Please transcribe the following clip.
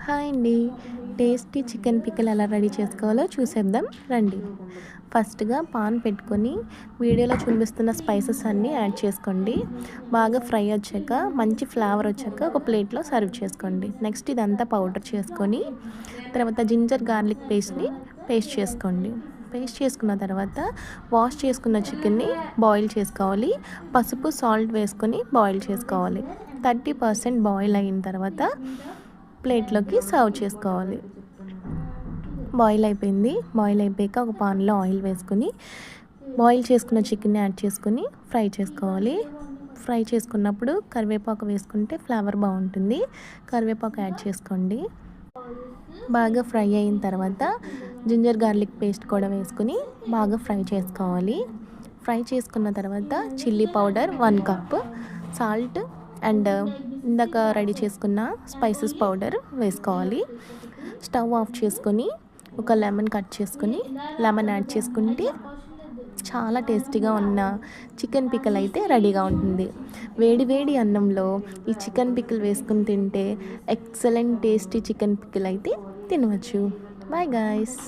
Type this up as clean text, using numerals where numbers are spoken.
Hi అండి. Tasty chicken pickle ఎలా ready చేసుకోవాలో చూసేద్దాం రండి. ఫస్ట్‌గా పాన్ పెట్టుకొని వీడియోలో చూపిస్తున్న స్పైసెస్ అన్నీ యాడ్ చేసుకోండి. బాగా ఫ్రై వచ్చాక మంచి ఫ్లేవర్ వచ్చాక ఒక ప్లేట్‌లో సర్వ్ చేసుకోండి. నెక్స్ట్ ఇదంతా పౌడర్ చేసుకొని తర్వాత జింజర్ గార్లిక్ పేస్ట్ చేసుకోండి. పేస్ట్ చేసుకున్న తర్వాత వాష్ చేసుకున్న చికెన్ని బాయిల్ చేసుకోవాలి. పసుపు, సాల్ట్ వేసుకొని బాయిల్ చేసుకోవాలి. 30% బాయిల్ అయిన తర్వాత ప్లేట్లోకి సర్వ్ చేసుకోవాలి. బాయిల్ అయిపోయింది. బాయిల్ అయిపోయాక ఒక పాన్లో ఆయిల్ వేసుకొని బాయిల్ చేసుకున్న చికెన్ని యాడ్ చేసుకొని ఫ్రై చేసుకోవాలి. ఫ్రై చేసుకున్నప్పుడు కరివేపాకు వేసుకుంటే ఫ్లేవర్ బాగుంటుంది. కరివేపాకు యాడ్ చేసుకోండి. బాగా ఫ్రై అయిన తర్వాత జింజర్ గార్లిక్ పేస్ట్ కూడా వేసుకుని బాగా ఫ్రై చేసుకోవాలి. ఫ్రై చేసుకున్న తర్వాత chilli powder 1 cup, salt and ఇందాక రెడీ చేసుకున్న స్పైసెస్ పౌడర్ వేసుకోవాలి. స్టవ్ ఆఫ్ చేసుకొని ఒక లెమన్ కట్ చేసుకొని లెమన్ యాడ్ చేసుకుంటే చాలా టేస్టీగా ఉన్న చికెన్ పికిల్ అయితే రెడీగా ఉంటుంది. వేడి వేడి అన్నంలో ఈ చికెన్ పికిల్ వేసుకుని తింటే ఎక్సలెంట్ టేస్టీ చికెన్ పికిల్ అయితే తినవచ్చు. Bye guys.